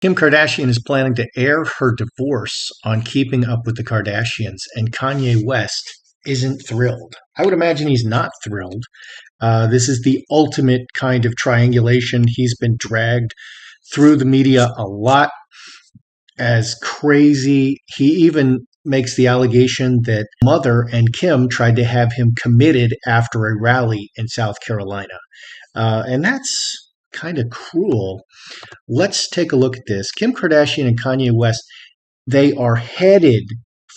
Kim Kardashian is planning to air her divorce on Keeping Up with the Kardashians, and Kanye West isn't thrilled. I would imagine he's not thrilled. This is the ultimate kind of triangulation. He's been dragged through the media a lot as crazy. He even makes the allegation that Mother and Kim tried to have him committed after a rally in South Carolina. And that's kind of cruel. Let's take a look at this. Kim Kardashian and Kanye West, they are headed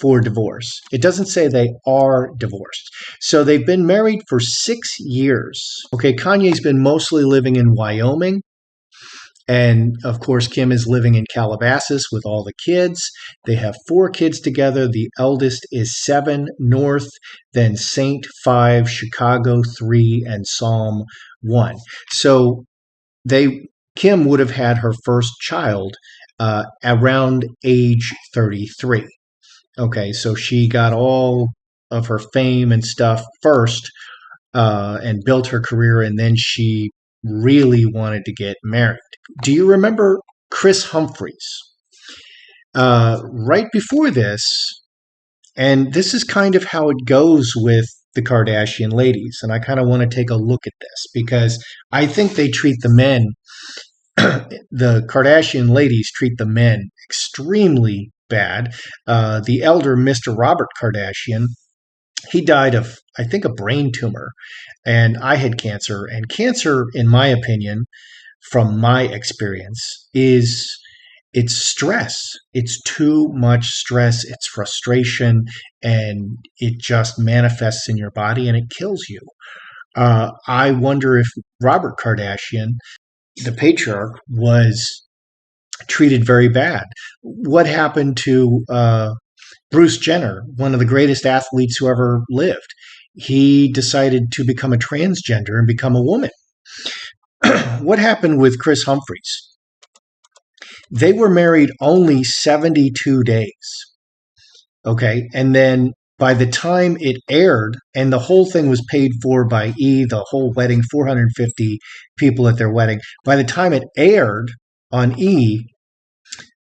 for divorce. It doesn't say they are divorced. So they've been married for 6 years. Okay, Kanye's been mostly living in Wyoming. And of course, Kim is living in Calabasas with all the kids. They have 4 kids together. The eldest is 7, North, then Saint 5, Chicago 3, and Psalm 1. So Kim would have had her first child around age 33. Okay, so she got all of her fame and stuff first and built her career, and then she really wanted to get married. Do you remember Kris Humphries? Right before this, and this is kind of how it goes with the Kardashian ladies, and I kind of want to take a look at this because I think they treat the men, the Kardashian ladies treat the men extremely bad. The elder Mr. Robert Kardashian, he died of, I think, a brain tumor, and I had cancer. And cancer, in my opinion, from my experience, it's stress. It's too much stress. It's frustration, and it just manifests in your body and it kills you. I wonder if Robert Kardashian, the patriarch, was treated very bad. What happened to Bruce Jenner, one of the greatest athletes who ever lived? He decided to become a transgender and become a woman. What happened with Kris Humphries? They were married only 72 days. Okay. And then by the time it aired, and the whole thing was paid for by E, the whole wedding, 450 people at their wedding. By the time it aired on E,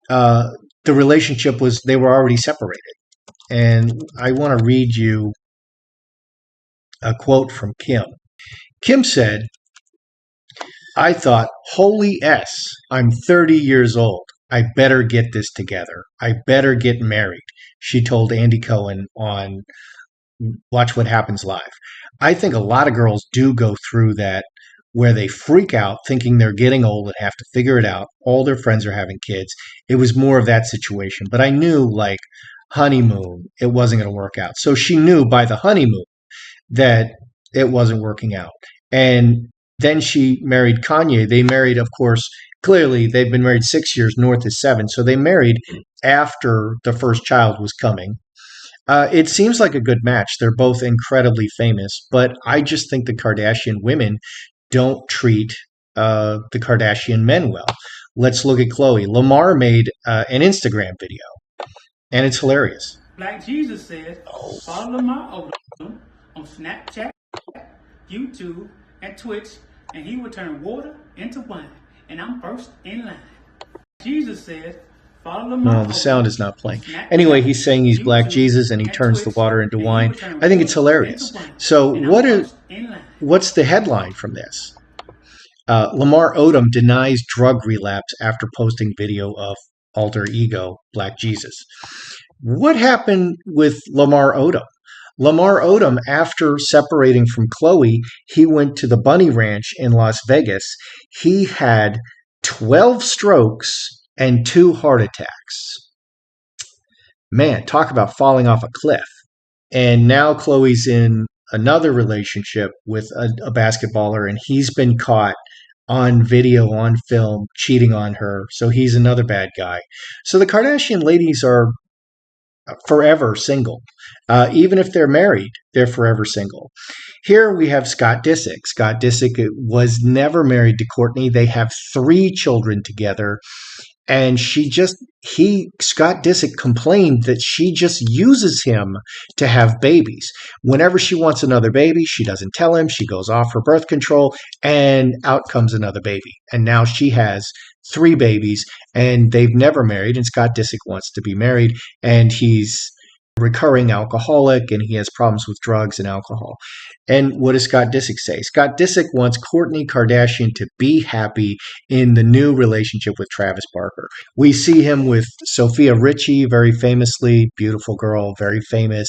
the relationship was, they were already separated. And I want to read you a quote from Kim. Kim said, "I thought, holy S, I'm 30 years old. I better get this together. I better get married," she told Andy Cohen on Watch What Happens Live. I think a lot of girls do go through that where they freak out thinking they're getting old and have to figure it out. All their friends are having kids. It was more of that situation. But I knew, like, honeymoon, it wasn't going to work out. So she knew by the honeymoon that it wasn't working out. And then she married Kanye. They married, of course, clearly they've been married 6 years. North is 7. So they married after the first child was coming. It seems like a good match. They're both incredibly famous, but I just think the Kardashian women don't treat the Kardashian men well. Let's look at Khloe. Lamar made an Instagram video, and it's hilarious. Like Jesus said, follow Lamar Odom on Snapchat, YouTube, and Twitch, and he will turn water into wine, and I'm first in line. Jesus said, follow Lamar. No, the sound is not playing. Anyway, he's saying he's Black Jesus, and he turns the water into wine. I think it's hilarious. So what's the headline from this? Lamar Odom denies drug relapse after posting video of alter ego Black Jesus. What happened with Lamar Odom? Lamar Odom, after separating from Khloe, he went to the Bunny Ranch in Las Vegas. He had 12 strokes and 2 heart attacks. Man, talk about falling off a cliff. And now Khloe's in another relationship with a basketballer, and he's been caught on video, on film, cheating on her. So he's another bad guy. So the Kardashian ladies are forever single. Even if they're married, they're forever single. Here we have Scott Disick. Scott Disick was never married to Kourtney. They have 3 children together, and she just Scott Disick complained that she just uses him to have babies. Whenever she wants another baby, she doesn't tell him. She goes off for birth control, and out comes another baby. And now she has 3 babies, and they've never married. And Scott Disick wants to be married, and he's a recurring alcoholic, and he has problems with drugs and alcohol. And what does Scott Disick say? Scott Disick wants Kourtney Kardashian to be happy in the new relationship with Travis Barker. We see him with Sophia Richie, very famously, beautiful girl, very famous.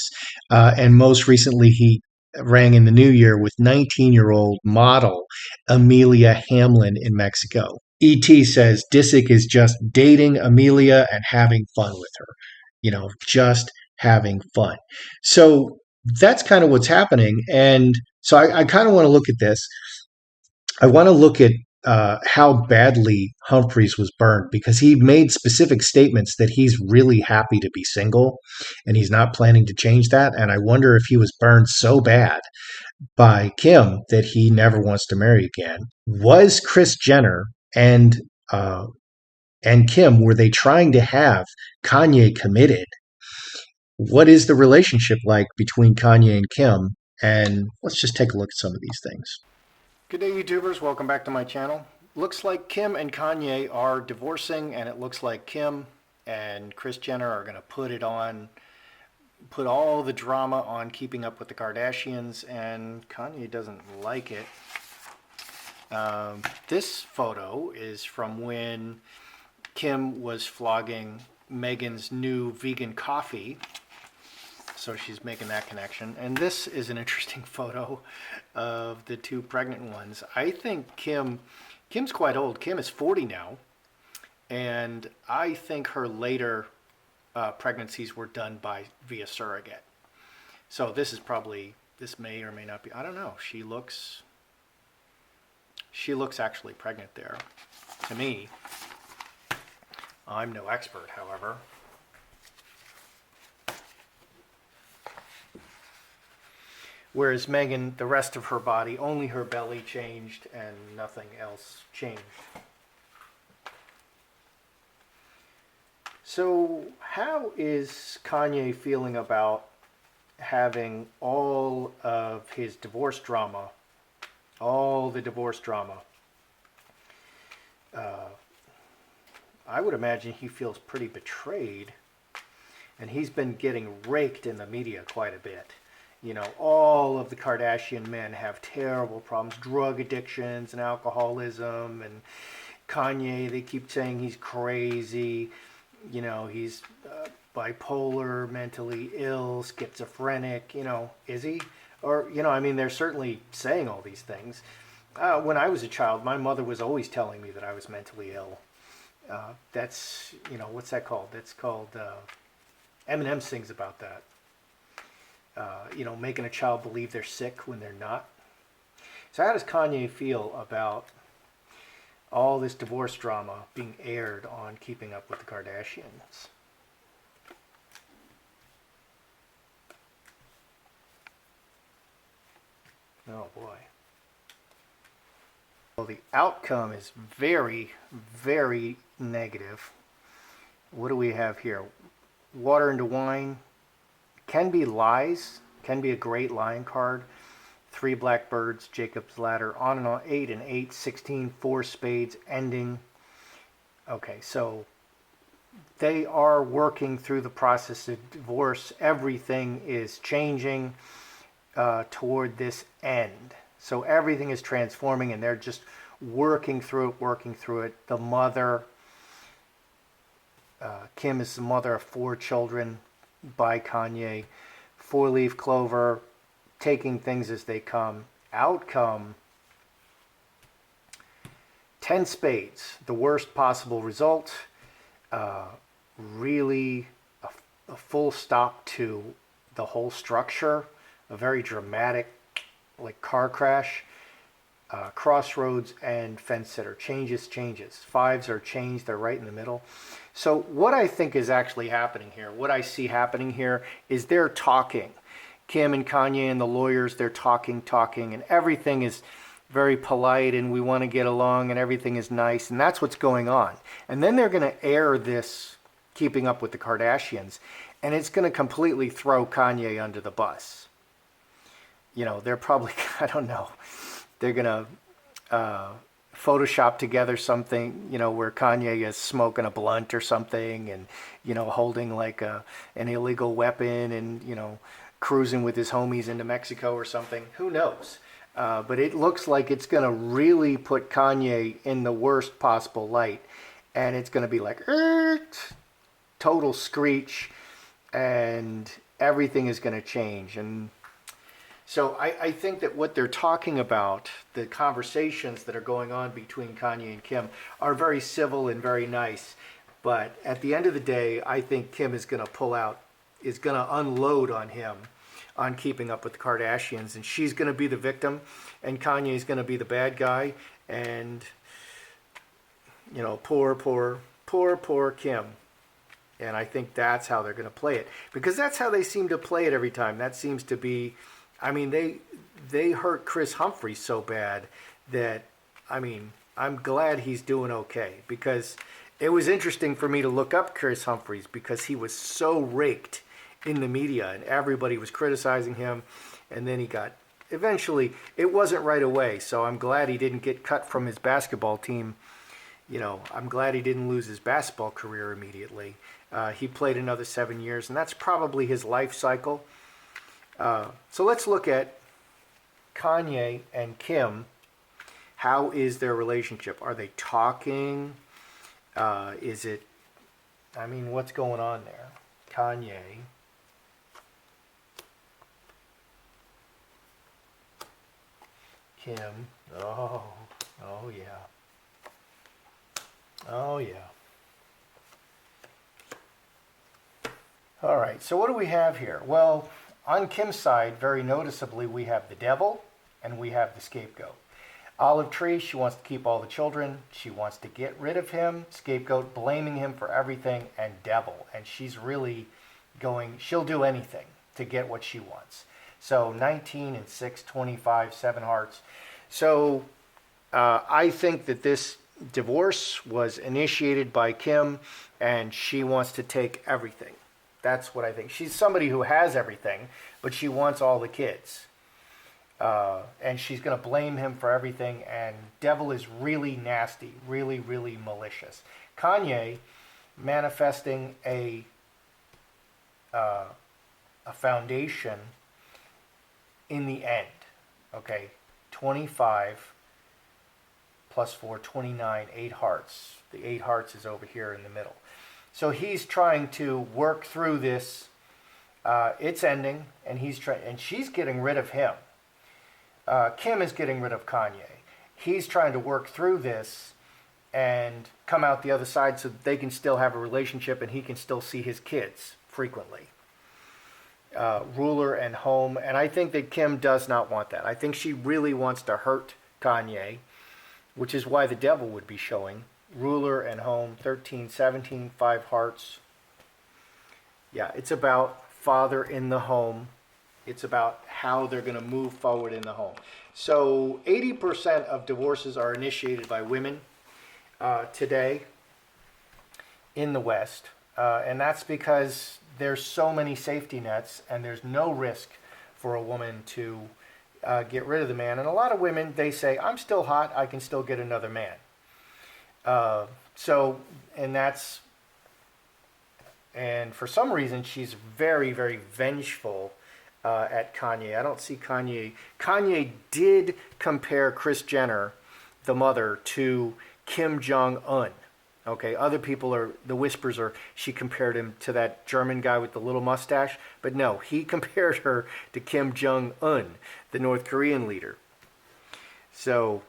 And most recently, he rang in the new year with 19-year-old model Amelia Hamlin in Mexico. ET says Disick is just dating Amelia and having fun with her. Just having fun. So that's kind of what's happening. And so I kind of want to look at this. I want to look at how badly Humphries was burned, because he made specific statements that he's really happy to be single and he's not planning to change that. And I wonder if he was burned so bad by Kim that he never wants to marry again. Was Kris Jenner and Kim, were they trying to have Kanye committed? What is the relationship like between Kanye and Kim? And let's just take a look at some of these things. Good day, YouTubers. Welcome back to my channel. Looks like Kim and Kanye are divorcing, and it looks like Kim and Kris Jenner are going to put all the drama on Keeping Up with the Kardashians, and Kanye doesn't like it. This photo is from when Kim was flogging Megan's new vegan coffee. So she's making that connection. And this is an interesting photo of the 2 pregnant ones. I think Kim's quite old. Kim is 40 now. And I think her later pregnancies were done via surrogate. So this may or may not be, I don't know. She looks actually pregnant there. To me, I'm no expert, however. Whereas Megan, the rest of her body, only her belly changed and nothing else changed. So how is Kanye feeling about having all of his divorce drama, all the divorce drama? I would imagine he feels pretty betrayed, and he's been getting raked in the media quite a bit. All of the Kardashian men have terrible problems, drug addictions and alcoholism, and Kanye, they keep saying he's crazy, he's bipolar, mentally ill, schizophrenic, is he? Or, they're certainly saying all these things. When I was a child, my mother was always telling me that I was mentally ill. That's, what's that called? That's called, Eminem sings about that. Making a child believe they're sick when they're not. So how does Kanye feel about all this divorce drama being aired on Keeping Up with the Kardashians? Oh boy. Well, the outcome is very, very negative. What do we have here? Water into wine. Can be lies, can be a great lying card. 3 blackbirds, Jacob's ladder, on and on, 8 and 8, 16, 4 spades, ending. Okay, so they are working through the process of divorce. Everything is changing toward this end. So everything is transforming, and they're just working through it. The mother, Kim is the mother of 4 children by Kanye. 4-leaf clover, taking things as they come. Outcome, 10 spades, the worst possible result. Really a full stop to the whole structure. A very dramatic, like, car crash. Crossroads and fence sitter. Changes. 5s are changed. They're right in the middle. So what I think is actually happening here, what I see happening here, is they're talking. Kim and Kanye and the lawyers, they're talking, and everything is very polite, and we want to get along, and everything is nice, and that's what's going on. And then they're going to air this Keeping Up with the Kardashians, and it's going to completely throw Kanye under the bus. They're probably, I don't know, they're going to Photoshop together something, where Kanye is smoking a blunt or something and, holding like an illegal weapon and, cruising with his homies into Mexico or something. Who knows? But it looks like it's going to really put Kanye in the worst possible light. And it's going to be like, total screech, and everything is going to change. And so I think that what they're talking about, the conversations that are going on between Kanye and Kim, are very civil and very nice. But at the end of the day, I think Kim is going to unload on him on Keeping Up with the Kardashians. And she's going to be the victim, and Kanye's going to be the bad guy. And, poor Kim. And I think that's how they're going to play it. Because that's how they seem to play it every time. That seems to be... they hurt Kris Humphries so bad that, I'm glad he's doing okay, because it was interesting for me to look up Kris Humphries because he was so raked in the media and everybody was criticizing him, and then eventually, it wasn't right away, so I'm glad he didn't get cut from his basketball team. I'm glad he didn't lose his basketball career immediately. He played another 7 years, and that's probably his life cycle. So let's look at Kanye and Kim. How is their relationship? Are they talking? Is it, what's going on there? Kanye. Kim. Oh yeah. Oh yeah. All right, so what do we have here? Well, on Kim's side, very noticeably, we have the devil and we have the scapegoat. Olive Tree, she wants to keep all the children. She wants to get rid of him. Scapegoat, blaming him for everything. And devil. And she's really she'll do anything to get what she wants. So 19 and 6, 25, 7 hearts. So I think that this divorce was initiated by Kim, and she wants to take everything. That's what I think. She's somebody who has everything, but she wants all the kids. And she's going to blame him for everything. And devil is really nasty, really, really malicious. Kanye manifesting a foundation in the end. Okay, 25 plus 4, 29, 8 hearts. The 8 hearts is over here in the middle. So he's trying to work through this. It's ending, and she's getting rid of him. Kim is getting rid of Kanye. He's trying to work through this and come out the other side so that they can still have a relationship and he can still see his kids frequently. Ruler and home. And I think that Kim does not want that. I think she really wants to hurt Kanye, which is why the devil would be showing. Ruler and home, 13, 17, 5 hearts. Yeah, it's about father in the home. It's about how they're going to move forward in the home. So 80% of divorces are initiated by women today in the West. And that's because there's so many safety nets and there's no risk for a woman to get rid of the man. And a lot of women, they say, I'm still hot, I can still get another man. And for some reason, she's very, very vengeful at Kanye. I don't see Kanye. Kanye did compare Kris Jenner, the mother, to Kim Jong-un. Okay, other people the whispers are she compared him to that German guy with the little mustache. But no, he compared her to Kim Jong-un, the North Korean leader. So,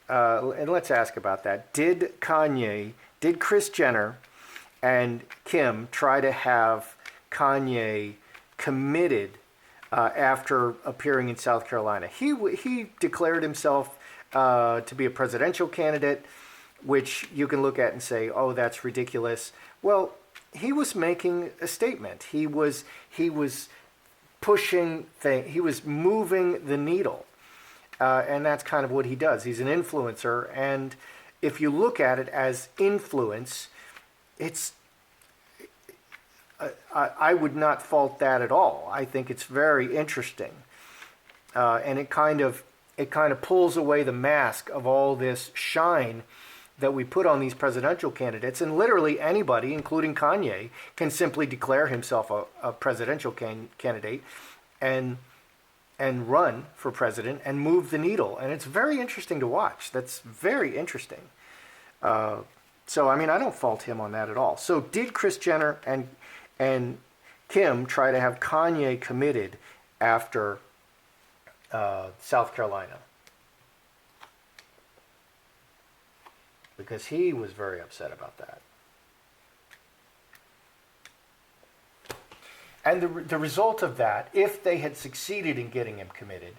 and let's ask about that. Did Kris Jenner and Kim try to have Kanye committed after appearing in South Carolina? He declared himself to be a presidential candidate, which you can look at and say, oh, that's ridiculous. Well, he was making a statement. He was pushing things. He was moving the needle. And that's kind of what he does. He's an influencer. And if you look at it as influence, it's I would not fault that at all. I think it's very interesting, and it kind of pulls away the mask of all this shine that we put on these presidential candidates. And literally anybody, including Kanye, can simply declare himself a presidential candidate and run for president and move the needle. And it's very interesting to watch. That's very interesting. So I mean, I don't fault him on that at all. So did Kris Jenner and Kim try to have Kanye committed after South Carolina? Because he was very upset about that. And the result of that, if they had succeeded in getting him committed,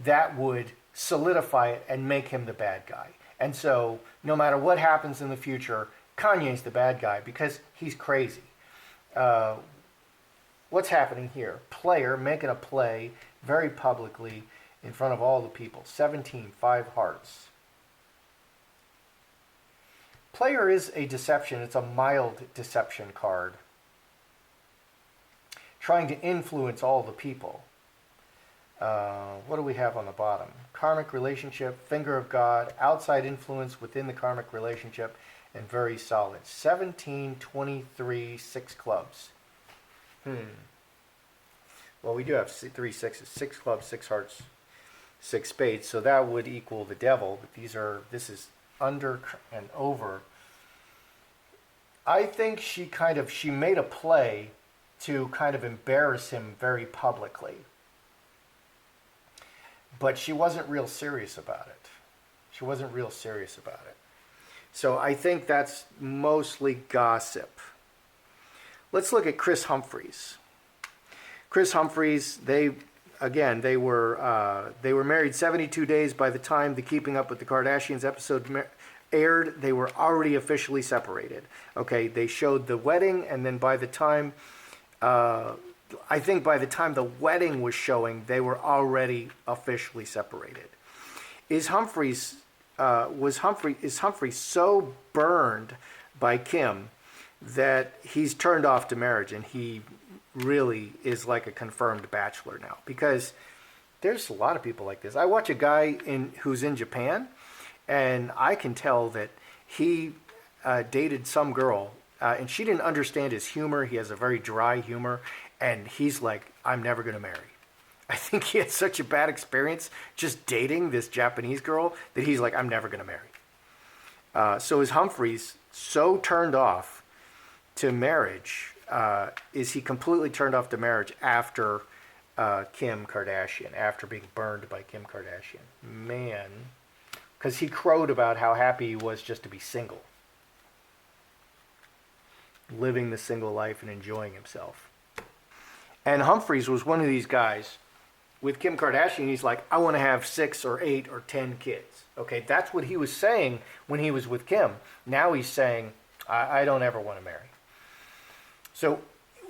that would solidify it and make him the bad guy. And so no matter what happens in the future, Kanye's the bad guy because he's crazy. What's happening here? Player making a play very publicly in front of all the people. 17, 5 hearts. Player is a deception. It's a mild deception card. Trying to influence all the people. What do we have on the bottom? Karmic relationship, finger of God, outside influence within the karmic relationship, and very solid. 17, 23, 6 clubs. Well, we do have 3 sixes. 6 clubs, 6 hearts, 6 spades. So that would equal the devil. But this is under and over. I think she made a play to kind of embarrass him very publicly. But she wasn't real serious about it. So I think that's mostly gossip. Let's look at Kris Humphries. Kris Humphries, they were married 72 days by the time the Keeping Up with the Kardashians episode aired. They were already officially separated. Okay, they showed the wedding, and then by the time by the time the wedding was showing, they were already officially separated. Is Humphries so burned by Kim that he's turned off to marriage, and he really is like a confirmed bachelor now? Because there's a lot of people like this. I watch a guy who's in Japan, and I can tell that he dated some girl, and she didn't understand his humor. He has a very dry humor, and he's like, I'm never going to marry. I think he had such a bad experience just dating this Japanese girl that he's like, I'm never going to marry. So is Humphries so turned off to marriage? Is he completely turned off to marriage after Kim Kardashian, after being burned by Kim Kardashian? Man, because he crowed about how happy he was just to be single, living the single life and enjoying himself. And Humphries was one of these guys with Kim Kardashian. He's like, I want to have 6 or 8 or 10 kids. Okay, that's what he was saying when he was with Kim. Now he's saying, I don't ever want to marry. So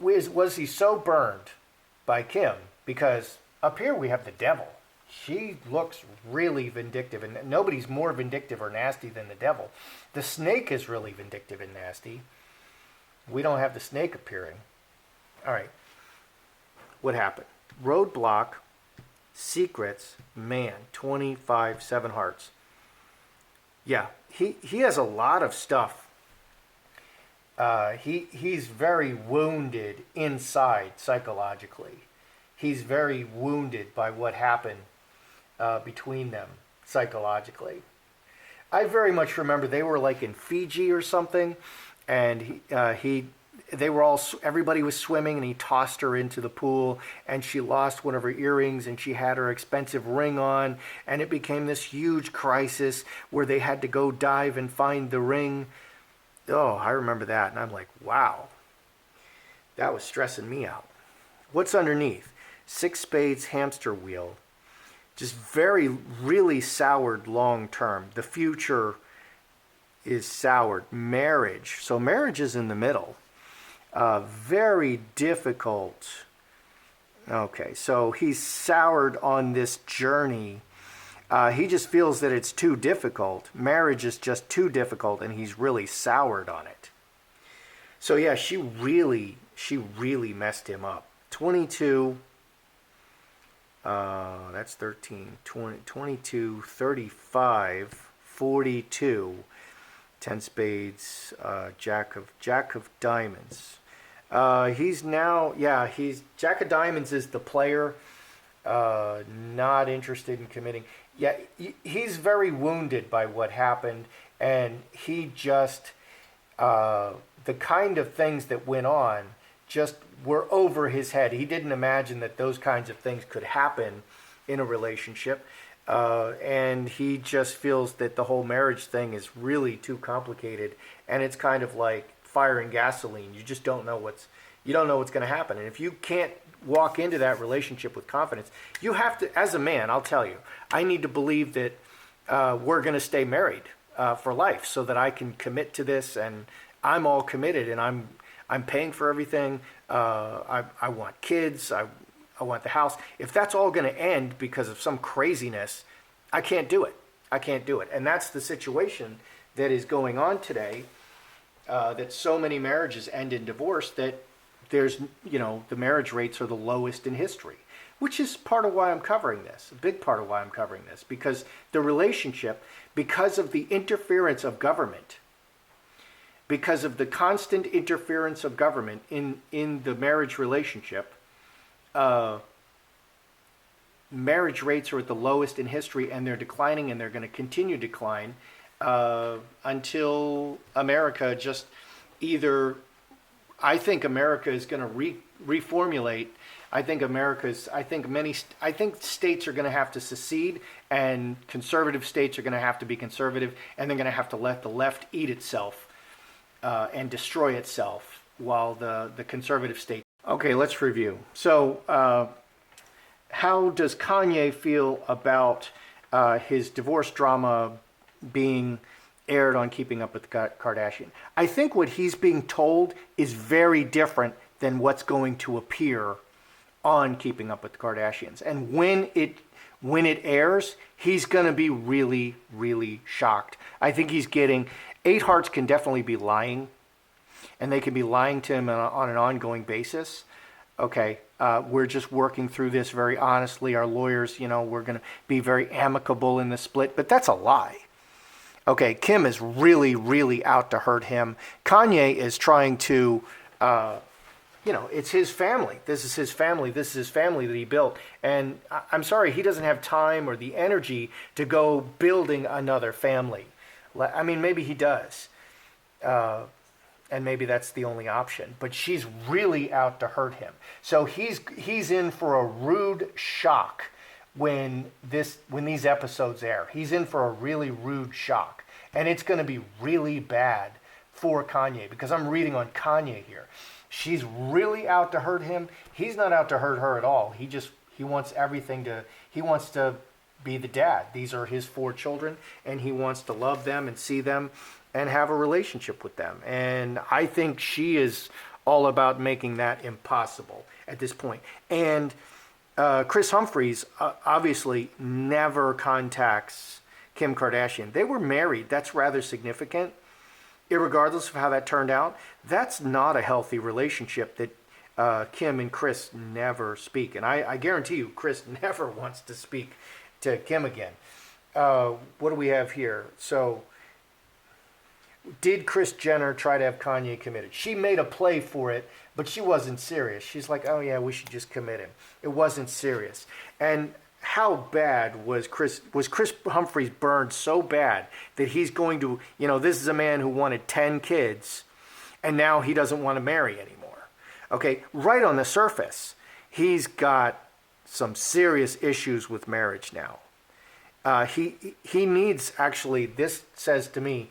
was he so burned by Kim? Because up here we have the devil. She looks really vindictive, and nobody's more vindictive or nasty than the devil. The snake is really vindictive and nasty. We don't have the snake appearing. All right. What happened? Roadblock, secrets, man, 25, 7 hearts. Yeah, he has a lot of stuff. He's very wounded inside psychologically. He's very wounded by what happened between them psychologically. I very much remember they were like in Fiji or something, and everybody was swimming, and he tossed her into the pool, and she lost one of her earrings, and she had her expensive ring on, and it became this huge crisis where they had to go dive and find the ring. Oh, I remember that, and I'm like, wow, that was stressing me out. What's underneath? 6 spades, hamster wheel. Just really soured long term. The future is soured. Marriage. So marriage is in the middle. Very difficult. Okay, so he's soured on this journey. He just feels that it's too difficult. Marriage is just too difficult, and he's really soured on it. So yeah, she really she really messed him up. 22, that's 13, 20, 22, 35, 42, 10 spades, Jack of diamonds. He's now, he's Jack of diamonds is the player, not interested in committing. Yeah, he's very wounded by what happened, and he just, the kind of things that went on just were over his head. He didn't imagine that those kinds of things could happen in a relationship. And he just feels that the whole marriage thing is really too complicated, and it's kind of like fire and gasoline. You just don't know what's going to happen. And if you can't walk into that relationship with confidence, you have to, as a man, I'll tell you, I need to believe that we're going to stay married for life, so that I can commit to this, and I'm all committed, and I'm paying for everything. I want kids. I want the house. If that's all going to end because of some craziness, I can't do it. I can't do it. And that's the situation that is going on today, that so many marriages end in divorce, that there's, the marriage rates are the lowest in history, which is part of why I'm covering this, a big part of why I'm covering this, because the relationship, because of the interference of government, because of the constant interference of government in the marriage relationship, marriage rates are at the lowest in history, and they're declining, and they're going to continue to decline until America just either, I think America is going to reformulate. I think states are going to have to secede, and conservative states are going to have to be conservative, and they're going to have to let the left eat itself and destroy itself, while the conservative state. Okay, let's review. So, how does Kanye feel about his divorce drama being aired on Keeping Up with the Kardashian? I think what he's being told is very different than what's going to appear on Keeping Up with the Kardashians. And when it airs, he's going to be really, really shocked. I think he's getting... 8 Hearts can definitely be lying, and they can be lying to him on an ongoing basis. Okay, we're just working through this very honestly. Our lawyers, we're going to be very amicable in the split, but that's a lie. Okay, Kim is really, really out to hurt him. Kanye is trying to, it's his family. This is his family. This is his family that he built. And I'm sorry, he doesn't have time or the energy to go building another family. I mean, maybe he does. And maybe that's the only option. But she's really out to hurt him. So he's in for a rude shock when these episodes air. He's in for a really rude shock. And it's going to be really bad for Kanye, because I'm reading on Kanye here. She's really out to hurt him. He's not out to hurt her at all. He wants to be the dad. These are his 4 children, and he wants to love them and see them and have a relationship with them. And I think she is all about making that impossible at this point. And Kris Humphries obviously never contacts Kim Kardashian. They were married. That's rather significant. Irregardless of how that turned out, that's not a healthy relationship that Kim and Kris never speak. And I guarantee you, Kris never wants to speak to Kim again. What do we have here? So, did Kris Jenner try to have Kanye committed? She made a play for it, but she wasn't serious. She's like, oh yeah, we should just commit him. It wasn't serious. And how bad was Kris Humphries burned so bad that he's going to, this is a man who wanted 10 kids, and now he doesn't want to marry anymore. Okay, right on the surface, he's got some serious issues with marriage now. He needs, actually, this says to me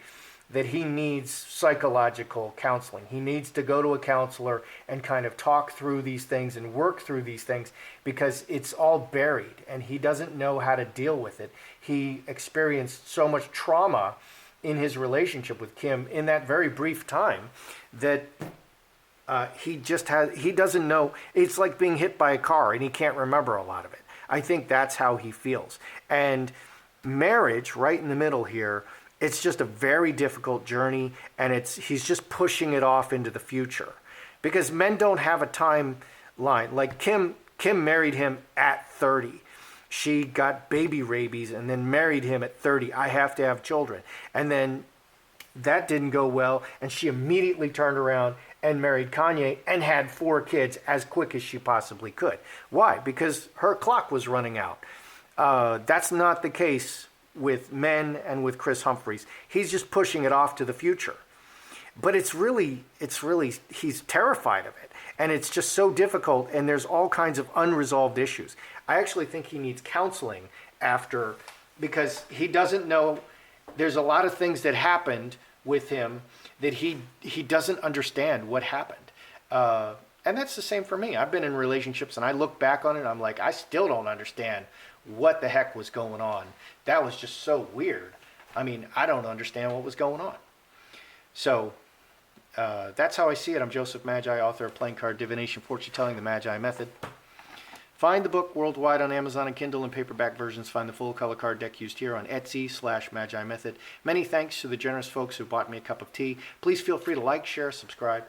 that he needs psychological counseling. He needs to go to a counselor and kind of talk through these things and work through these things, because it's all buried and he doesn't know how to deal with it. He experienced so much trauma in his relationship with Kim in that very brief time that he doesn't know. It's like being hit by a car and he can't remember a lot of it. I think that's how he feels. And marriage, right in the middle here, it's just a very difficult journey, and he's just pushing it off into the future, because men don't have a timeline. Like Kim married him at 30. She got baby rabies and then married him at 30. I have to have children. And then that didn't go well, and she immediately turned around and married Kanye and had 4 kids as quick as she possibly could. Why? Because her clock was running out. That's not the case with men and with Kris Humphries. He's just pushing it off to the future. But it's really, he's terrified of it. And it's just so difficult, and there's all kinds of unresolved issues. I actually think he needs counseling after, because he doesn't know, there's a lot of things that happened with him that he doesn't understand what happened. And that's the same for me. I've been in relationships, and I look back on it, and I'm like, I still don't understand what the heck was going on. That was just so weird. I mean, I don't understand what was going on. So that's how I see it. I'm Joseph Magi, author of Playing Card Divination, Fortune Telling, the Magi Method. Find the book worldwide on Amazon and Kindle and paperback versions. Find the full color card deck used here on Etsy/Magi Method. Many thanks to the generous folks who bought me a cup of tea. Please feel free to like, share, subscribe.